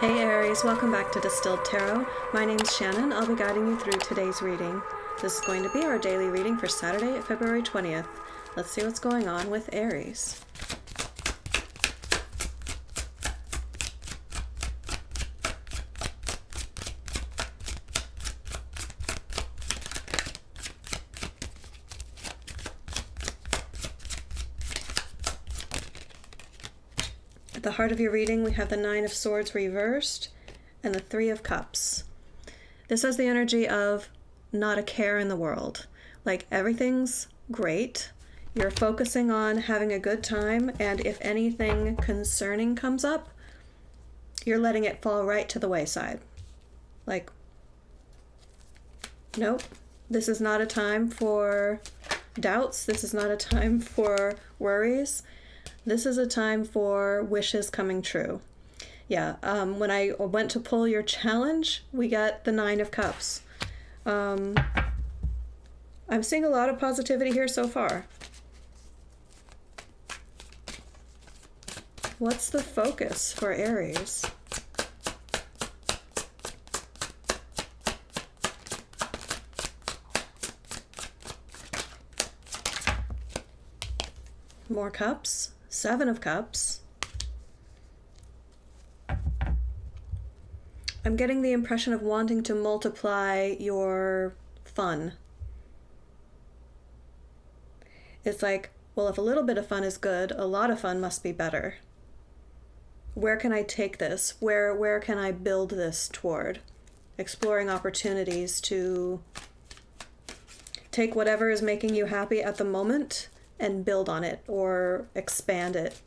Hey Aries, welcome back to Distilled Tarot. My name's Shannon. I'll be guiding you through today's reading. This is going to be our daily reading for Saturday, February 20th. Let's see what's going on with Aries. At the heart of your reading, we have the Nine of Swords reversed and the Three of Cups. This has the energy of not a care in the world. Like everything's great. You're focusing on having a good time, and if anything concerning comes up, you're letting it fall right to the wayside. Like, nope, this is not a time for doubts. This is not a time for worries. This is a time for wishes coming true. Yeah, when I went to pull your challenge, we got the Nine of Cups. I'm seeing a lot of positivity here so far. What's the focus for Aries? More cups. Seven of Cups. I'm getting the impression of wanting to multiply your fun. It's like, well, if a little bit of fun is good, a lot of fun must be better. Where can I take this? Where can I build this toward? Exploring opportunities to take whatever is making you happy at the moment and build on it or expand it.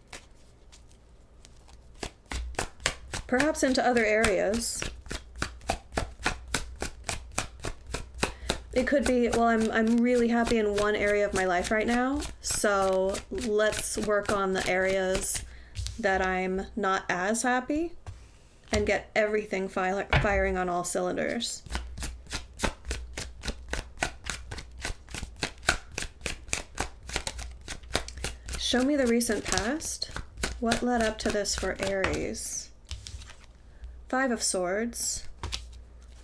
Perhaps into other areas. It could be, well, I'm really happy in one area of my life right now, so let's work on the areas that I'm not as happy and get everything firing on all cylinders. Show me the recent past. What led up to this for Aries? Five of Swords.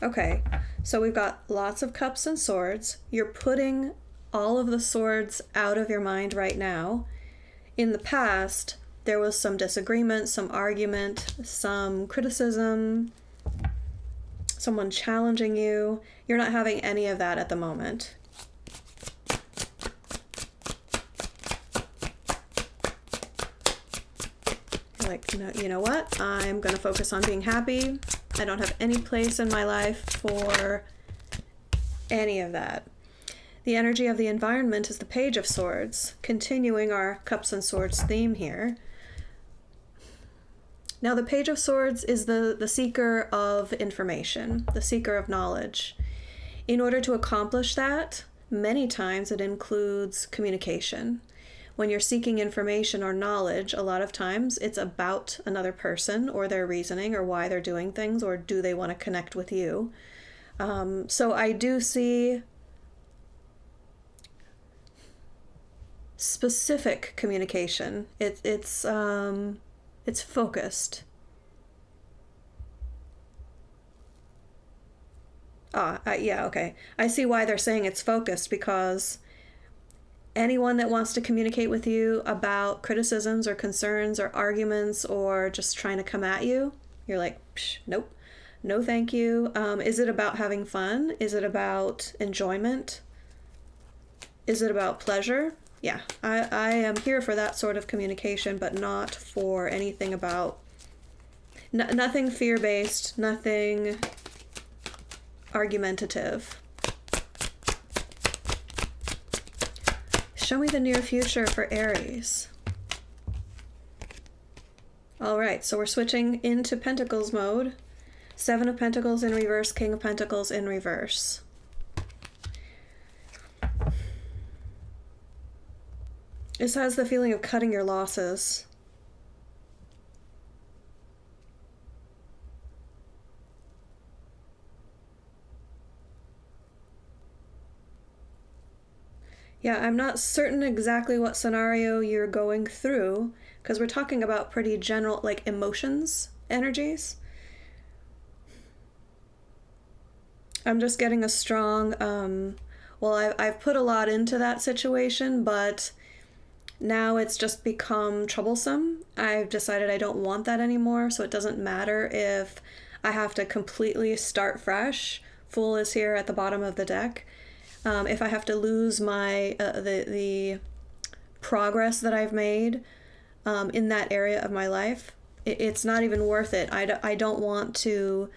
Okay, so we've got lots of cups and swords. You're putting all of the swords out of your mind right now. In the past, there was some disagreement, some argument, some criticism, someone challenging you. You're not having any of that at the moment. Like, you know what? I'm going to focus on being happy. I don't have any place in my life for any of that. The energy of the environment is the Page of Swords, continuing our Cups and Swords theme here. Now, the Page of Swords is the seeker of information, the seeker of knowledge. In order to accomplish that, many times it includes communication. When you're seeking information or knowledge, a lot of times it's about another person or their reasoning or why they're doing things, or do they want to connect with you. So I do see specific communication. It's focused. Yeah, okay. I see why they're saying it's focused, because anyone that wants to communicate with you about criticisms or concerns or arguments or just trying to come at you, you're like, nope, no thank you. Is it about having fun? Is it about enjoyment? Is it about pleasure? Yeah, I am here for that sort of communication, but not for anything about, nothing fear-based, nothing argumentative. Show me the near future for Aries. All right, so we're switching into Pentacles mode. Seven of Pentacles in reverse, King of Pentacles in reverse. This has the feeling of cutting your losses. Yeah, I'm not certain exactly what scenario you're going through, because we're talking about pretty general, like, emotions, energies. I'm just getting a strong, well, I've put a lot into that situation, but now it's just become troublesome. I've decided I don't want that anymore, so it doesn't matter if I have to completely start fresh. Fool is here at the bottom of the deck. If I have to lose my the progress that I've made in that area of my life, it's not even worth it. I don't want to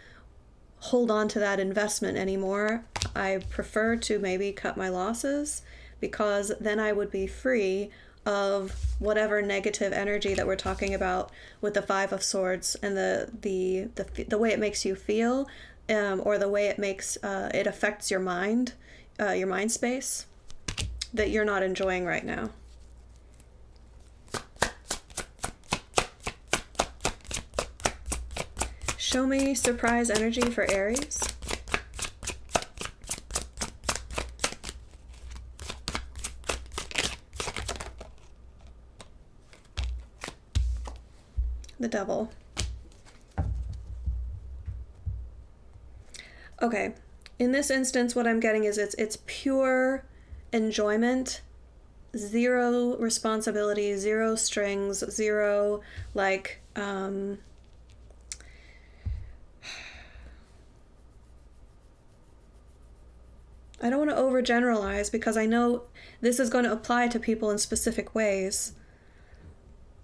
hold on to that investment anymore. I prefer to maybe cut my losses, because then I would be free of whatever negative energy that we're talking about with the Five of Swords and the way it makes you feel, or the way it makes it affects your mind space, that you're not enjoying right now. Show me surprise energy for Aries. The Devil. Okay, in this instance, what I'm getting is it's pure enjoyment, zero responsibility, zero strings, zero like I don't want to overgeneralize, because I know this is going to apply to people in specific ways.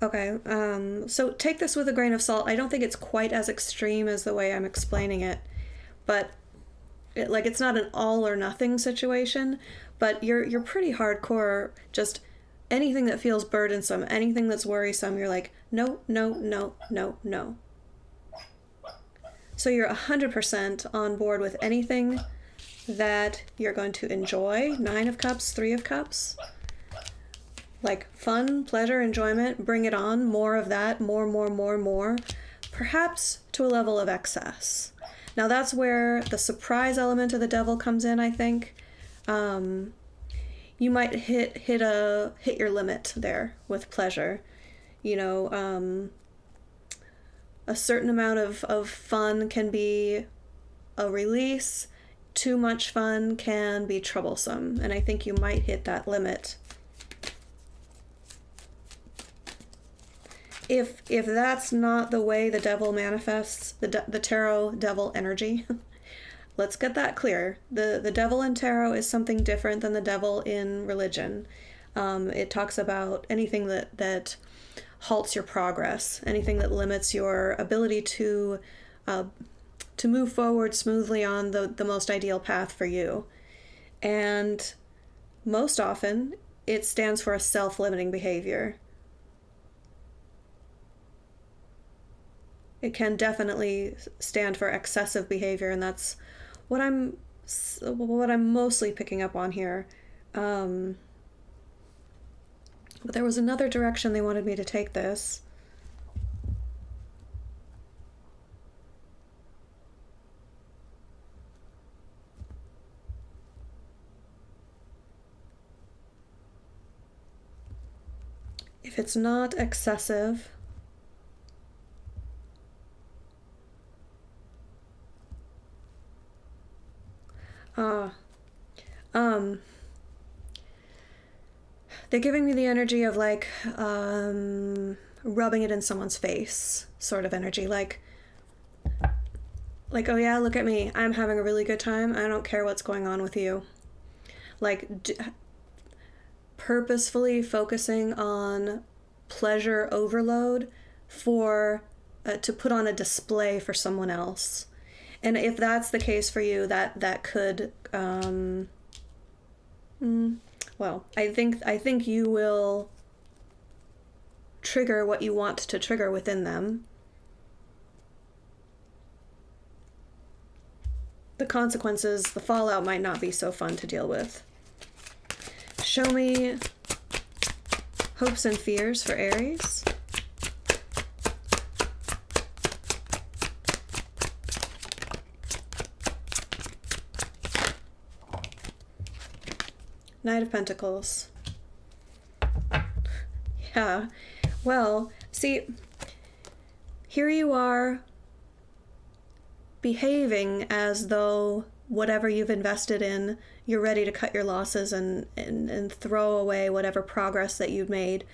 Okay, so take this with a grain of salt. I don't think it's quite as extreme as the way I'm explaining it, but it's not an all or nothing situation, but you're pretty hardcore. Just anything that feels burdensome, anything that's worrisome, you're like, no, no, no, no, no. So you're 100% on board with anything that you're going to enjoy. Nine of Cups, Three of Cups. Like fun, pleasure, enjoyment, bring it on, more of that, more, perhaps to a level of excess. Now that's where the surprise element of the Devil comes in, I think. You might hit your limit there with pleasure. You know, a certain amount of fun can be a release. Too much fun can be troublesome, and I think you might hit that limit. If that's not the way the Devil manifests, the tarot Devil energy, let's get that clear. The Devil in tarot is something different than the Devil in religion. It talks about anything that halts your progress, anything that limits your ability to move forward smoothly on the most ideal path for you. And most often, it stands for a self-limiting behavior. It can definitely stand for excessive behavior, and that's what I'm mostly picking up on here. But there was another direction they wanted me to take this. If it's not excessive, they're giving me the energy of like rubbing it in someone's face sort of energy, like oh yeah, look at me, I'm having a really good time, I don't care what's going on with you. Like purposefully focusing on pleasure overload for to put on a display for someone else. And if that's the case for you, that could well, I think you will trigger what you want to trigger within them. The consequences, the fallout might not be so fun to deal with. Show me hopes and fears for Aries. Knight of Pentacles. Yeah. Well, see, here you are behaving as though whatever you've invested in, you're ready to cut your losses and throw away whatever progress that you've made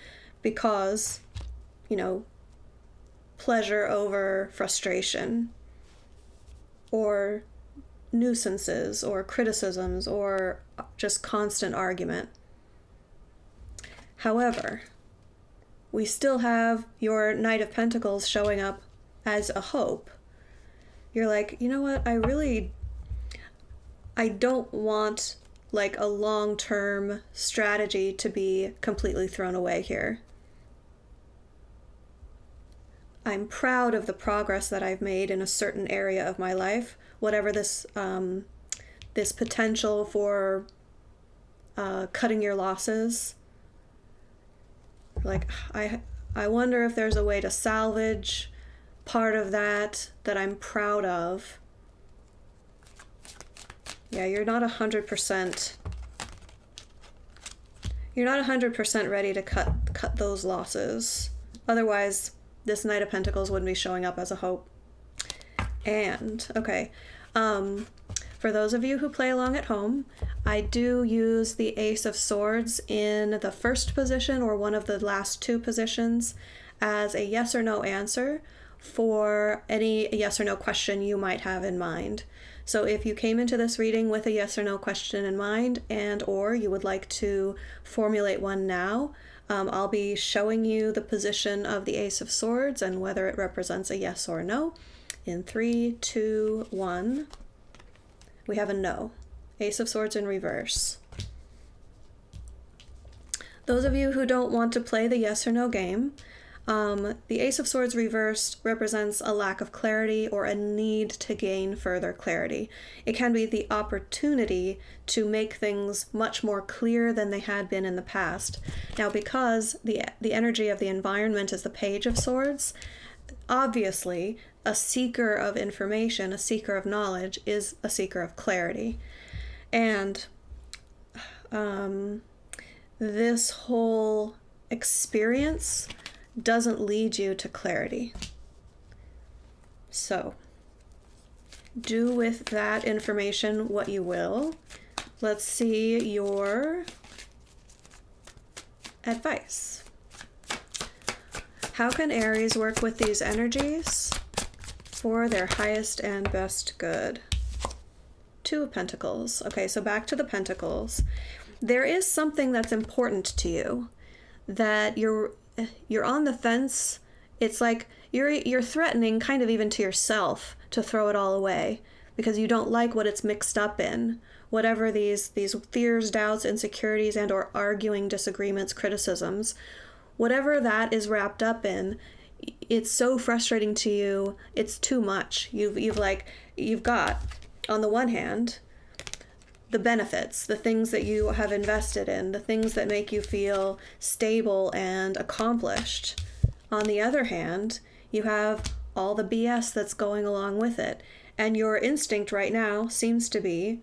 because, pleasure over frustration or nuisances or criticisms or just constant argument. However, we still have your Knight of Pentacles showing up as a hope. You're like, you know what, I don't want like a long-term strategy to be completely thrown away here. I'm proud of the progress that I've made in a certain area of my life, whatever this potential for cutting your losses. Like, I wonder if there's a way to salvage part of that I'm proud of. Yeah, you're not 100%. You're not 100% ready to cut those losses. Otherwise, this Knight of Pentacles wouldn't be showing up as a hope. And, okay, for those of you who play along at home, I do use the Ace of Swords in the first position or one of the last two positions as a yes or no answer for any yes or no question you might have in mind. So if you came into this reading with a yes or no question in mind and or you would like to formulate one now, I'll be showing you the position of the Ace of Swords and whether it represents a yes or no. In 3, 2, 1, we have a no. Ace of Swords in reverse. Those of you who don't want to play the yes or no game, the Ace of Swords reversed represents a lack of clarity or a need to gain further clarity. It can be the opportunity to make things much more clear than they had been in the past. Now, because the energy of the environment is the Page of Swords, obviously, a seeker of information, a seeker of knowledge, is a seeker of clarity. And this whole experience doesn't lead you to clarity. So, do with that information what you will. Let's see your advice. How can Aries work with these energies for their highest and best good? Two of Pentacles. Okay, so back to the Pentacles. There is something that's important to you that you're on the fence. It's like you're threatening kind of even to yourself to throw it all away because you don't like what it's mixed up in. Whatever these fears, doubts, insecurities, and or arguing, disagreements, criticisms, whatever that is wrapped up in, it's so frustrating to you. It's too much. You've got, on the one hand, the benefits, the things that you have invested in, the things that make you feel stable and accomplished. On the other hand, you have all the BS that's going along with it. And your instinct right now seems to be,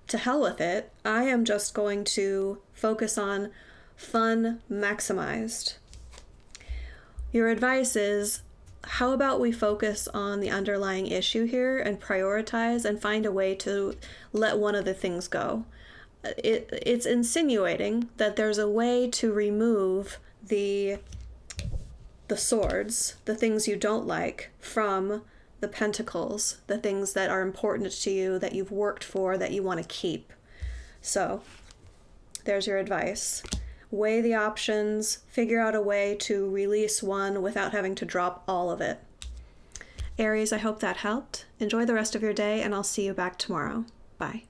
to hell with it, I am just going to focus on fun maximized. Your advice is, how about we focus on the underlying issue here and prioritize and find a way to let one of the things go? It's insinuating that there's a way to remove the swords, the things you don't like, from the pentacles, the things that are important to you, that you've worked for, that you want to keep. So there's your advice. Weigh the options, figure out a way to release one without having to drop all of it. Aries, I hope that helped. Enjoy the rest of your day, and I'll see you back tomorrow. Bye.